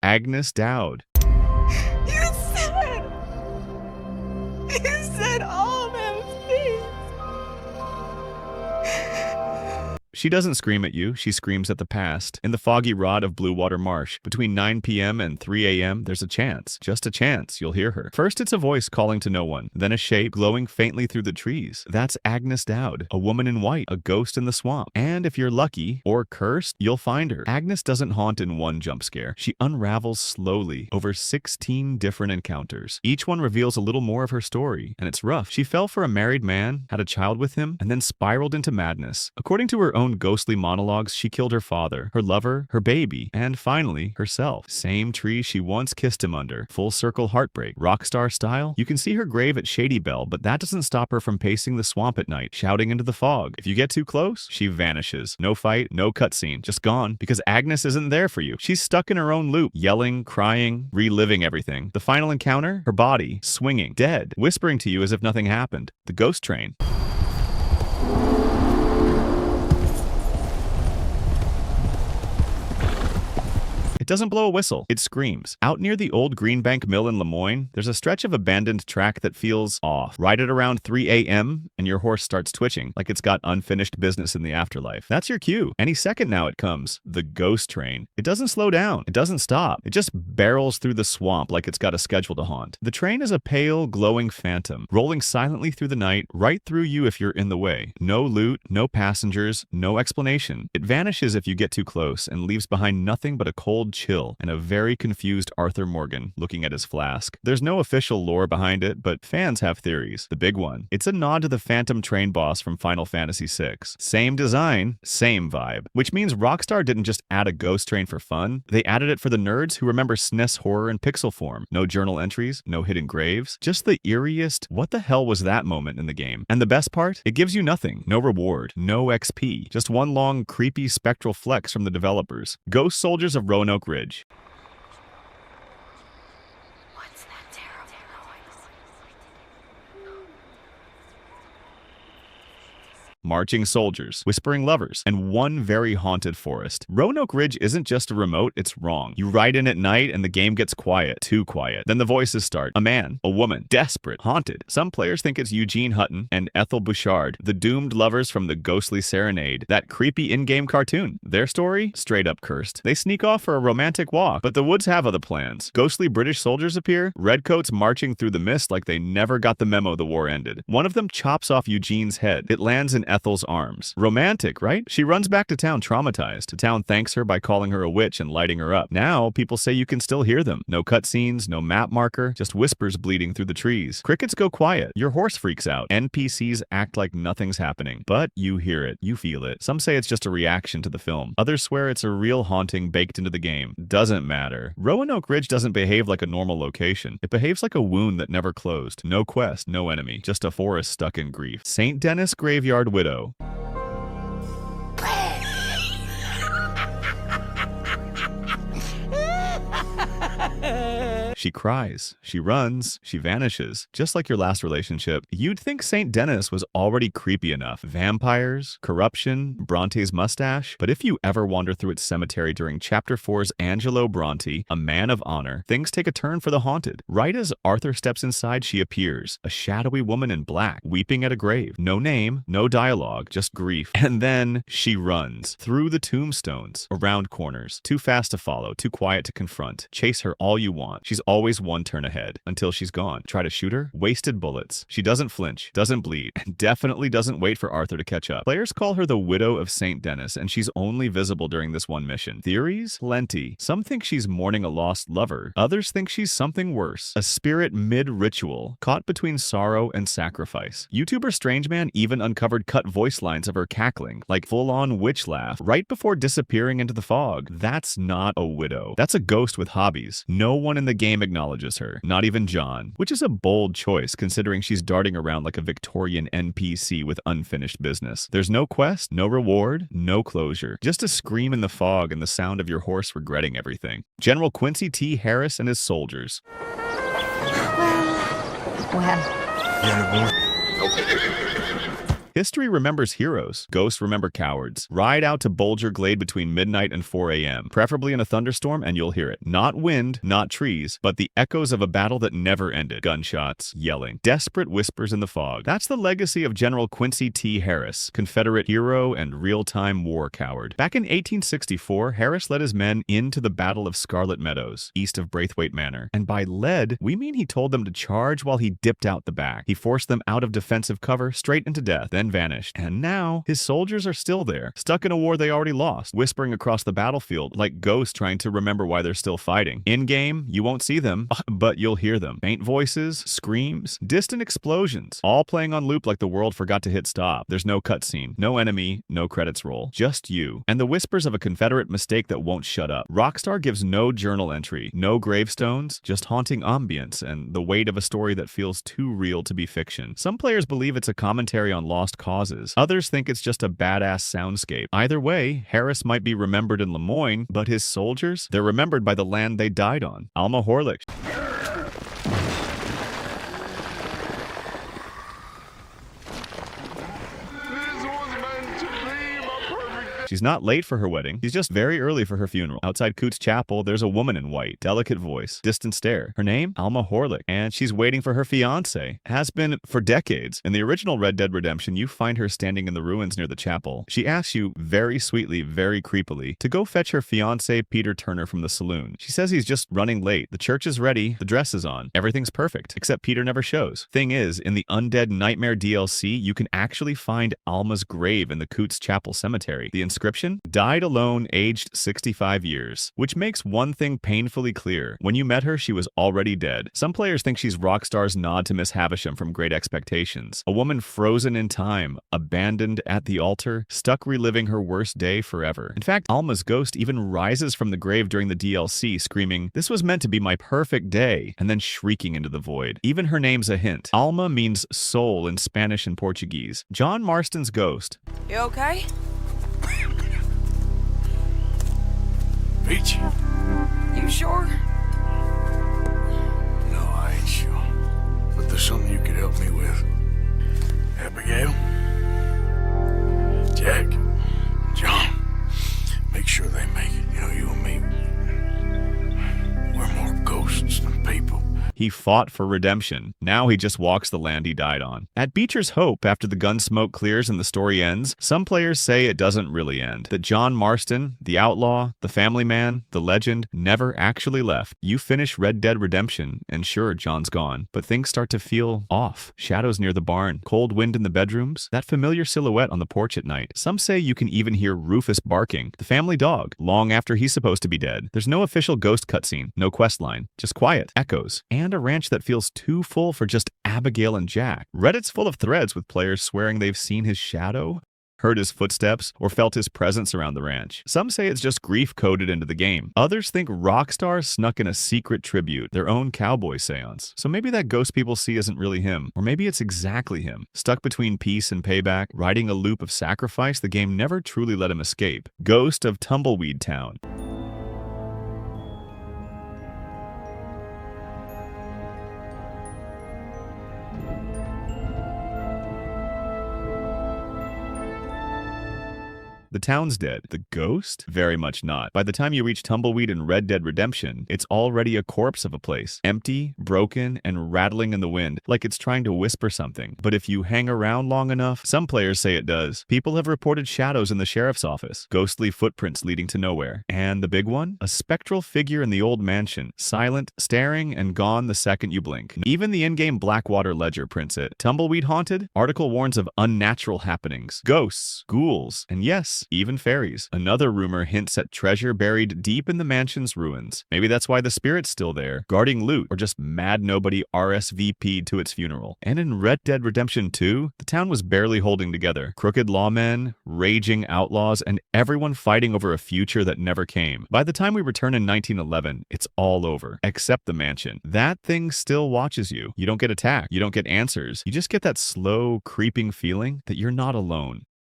Agnes Dowed. You said all those things. She doesn't scream at you, she screams at the past. In the foggy rod of Blue Water Marsh, between 9 p.m. and 3 a.m., there's a chance, just a chance, you'll hear her. First, it's a voice calling to no one, then a shape glowing faintly through the trees. That's Agnes Dowed, a woman in white, a ghost in the swamp. And if you're lucky, or cursed, you'll find her. Agnes doesn't haunt in one jump scare. She unravels slowly over 16 different encounters. Each one reveals a little more of her story, and it's rough. She fell for a married man, had a child with him, and then spiraled into madness. According to her own ghostly monologues, she killed her father, her lover, her baby, and finally, herself. Same tree she once kissed him under. Full circle heartbreak. Rockstar style? You can see her grave at Shady Bell, but that doesn't stop her from pacing the swamp at night, shouting into the fog. If you get too close, she vanishes. No fight, no cutscene, just gone, because Agnes isn't there for you. She's stuck in her own loop, yelling, crying, reliving everything. The final encounter? Her body, swinging, dead, whispering to you as if nothing happened. The ghost train. It doesn't blow a whistle, it screams. Out near the old Greenbank Mill in Lemoyne, there's a stretch of abandoned track that feels off. Ride it around 3 a.m. and your horse starts twitching, like it's got unfinished business in the afterlife. That's your cue. Any second now it comes. The ghost train. It doesn't slow down. It doesn't stop. It just barrels through the swamp like it's got a schedule to haunt. The train is a pale, glowing phantom, rolling silently through the night, right through you if you're in the way. No loot, no passengers, no explanation. It vanishes if you get too close and leaves behind nothing but a cold chill and a very confused Arthur Morgan looking at his flask. There's no official lore behind it, but fans have theories. The big one. It's a nod to the Phantom Train boss from Final Fantasy VI. Same design, same vibe. Which means Rockstar didn't just add a ghost train for fun. They added it for the nerds who remember SNES horror in pixel form. No journal entries, no hidden graves. Just the eeriest, what the hell was that moment in the game? And the best part? It gives you nothing. No reward. No XP. Just one long, creepy spectral flex from the developers. Ghost Soldiers of Roanoke Ridge. What's that terrible noise? Marching soldiers, whispering lovers, and one very haunted forest. Roanoke Ridge isn't just a remote, it's wrong. You ride in at night and the game gets quiet, too quiet. Then the voices start. A man, a woman, desperate, haunted. Some players think it's Eugene Hutton and Ethel Bouchard, the doomed lovers from the Ghostly Serenade, that creepy in-game cartoon. Their story? Straight up cursed. They sneak off for a romantic walk, but the woods have other plans. Ghostly British soldiers appear, redcoats marching through the mist like they never got the memo the war ended. One of them chops off Eugene's head. It lands in Ethel's arms. Romantic, right? She runs back to town traumatized. The town thanks her by calling her a witch and lighting her up. Now, people say you can still hear them. No cutscenes, no map marker, just whispers bleeding through the trees. Crickets go quiet. Your horse freaks out. NPCs act like nothing's happening. But you hear it. You feel it. Some say it's just a reaction to the film. Others swear it's a real haunting baked into the game. Doesn't matter. Roanoke Ridge doesn't behave like a normal location. It behaves like a wound that never closed. No quest, no enemy. Just a forest stuck in grief. St. Denis Graveyard Widow. She cries, she runs, she vanishes. Just like your last relationship, you'd think St. Denis was already creepy enough. Vampires, corruption, Bronte's mustache. But if you ever wander through its cemetery during Chapter 4's Angelo Bronte, a man of honor, things take a turn for the haunted. Right as Arthur steps inside, she appears. A shadowy woman in black, weeping at a grave. No name, no dialogue, just grief. And then she runs. Through the tombstones, around corners. Too fast to follow, too quiet to confront. Chase her all you want. She's always one turn ahead, until she's gone. Try to shoot her? Wasted bullets. She doesn't flinch, doesn't bleed, and definitely doesn't wait for Arthur to catch up. Players call her the Widow of St. Denis, and she's only visible during this one mission. Theories? Plenty. Some think she's mourning a lost lover. Others think she's something worse. A spirit mid-ritual, caught between sorrow and sacrifice. YouTuber Strangeman even uncovered cut voice lines of her cackling, like full-on witch laugh, right before disappearing into the fog. That's not a widow. That's a ghost with hobbies. No one in the game acknowledges her, not even John, which is a bold choice considering she's darting around like a Victorian NPC with unfinished business. There's no quest, no reward, no closure. Just a scream in the fog and the sound of your horse regretting everything. General Quincy T. Harris and his soldiers. Well. His History remembers heroes. Ghosts remember cowards. Ride out to Bulger Glade between midnight and 4 a.m., preferably in a thunderstorm, and you'll hear it. Not wind, not trees, but the echoes of a battle that never ended. Gunshots, yelling, desperate whispers in the fog. That's the legacy of General Quincy T. Harris, Confederate hero and real-time war coward. Back in 1864, Harris led his men into the Battle of Scarlet Meadows, east of Braithwaite Manor. And by led, we mean he told them to charge while he dipped out the back. He forced them out of defensive cover, straight into death, then vanished. And now, his soldiers are still there, stuck in a war they already lost, whispering across the battlefield like ghosts trying to remember why they're still fighting. In-game, you won't see them, but you'll hear them. Faint voices, screams, distant explosions, all playing on loop like the world forgot to hit stop. There's no cutscene, no enemy, no credits roll, just you, and the whispers of a Confederate mistake that won't shut up. Rockstar gives no journal entry, no gravestones, just haunting ambience and the weight of a story that feels too real to be fiction. Some players believe it's a commentary on lost causes. Others think it's just a badass soundscape. Either way, Harris might be remembered in Lemoyne, but his soldiers, they're remembered by the land they died on. Alma Horlick. She's not late for her wedding. She's just very early for her funeral. Outside Coote's chapel, there's a woman in white. Delicate voice. Distant stare. Her name? Alma Horlick. And she's waiting for her fiancé. Has been for decades. In the original Red Dead Redemption, you find her standing in the ruins near the chapel. She asks you, very sweetly, very creepily, to go fetch her fiancé Peter Turner from the saloon. She says he's just running late. The church is ready. The dress is on. Everything's perfect. Except Peter never shows. Thing is, in the Undead Nightmare DLC, you can actually find Alma's grave in the Coote's Chapel Cemetery. The inscription, died alone, aged 65 years, which makes one thing painfully clear. When you met her, she was already dead. Some players think she's Rockstar's nod to Miss Havisham from Great Expectations, a woman frozen in time, abandoned at the altar, stuck reliving her worst day forever. In fact, Alma's ghost even rises from the grave during the DLC, screaming, "This was meant to be my perfect day," and then shrieking into the void. Even her name's a hint. Alma means soul in Spanish and Portuguese. John Marston's ghost. You okay? Beecher. You sure? No, I ain't sure. But there's something you could help me with. Abigail? Jack? John? Make sure they make it. You know, you and me, we're more ghosts than people. He fought for redemption. Now he just walks the land he died on. At Beecher's Hope, after the gun smoke clears and the story ends, some players say it doesn't really end. That John Marston, the outlaw, the family man, the legend, never actually left. You finish Red Dead Redemption, and sure, John's gone, but things start to feel off. Shadows near the barn, cold wind in the bedrooms, that familiar silhouette on the porch at night. Some say you can even hear Rufus barking, the family dog, long after he's supposed to be dead. There's no official ghost cutscene, no quest line, just quiet, echoes, and a ranch that feels too full for just Abigail and Jack. Reddit's full of threads with players swearing they've seen his shadow, heard his footsteps, or felt his presence around the ranch. Some say it's just grief coded into the game. Others think Rockstar snuck in a secret tribute, their own cowboy seance. So maybe that ghost people see isn't really him, or maybe it's exactly him. Stuck between peace and payback, riding a loop of sacrifice the game never truly let him escape. Ghost of Tumbleweed Town. The town's dead. The ghost? Very much not. By the time you reach Tumbleweed in Red Dead Redemption, it's already a corpse of a place. Empty, broken, and rattling in the wind, like it's trying to whisper something. But if you hang around long enough, some players say it does. People have reported shadows in the sheriff's office, ghostly footprints leading to nowhere. And the big one? A spectral figure in the old mansion, silent, staring, and gone the second you blink. Even the in-game Blackwater Ledger prints it. Tumbleweed haunted? Article warns of unnatural happenings. Ghosts, ghouls, and yes, even fairies. Another rumor hints at treasure buried deep in the mansion's ruins. Maybe that's why the spirit's still there, guarding loot, or just mad nobody RSVP'd to its funeral. And in Red Dead Redemption 2, the town was barely holding together. Crooked lawmen, raging outlaws, and everyone fighting over a future that never came. By the time we return in 1911, it's all over, except the mansion. That thing still watches you. You don't get attacked. You don't get answers. You just get that slow, creeping feeling that you're not alone.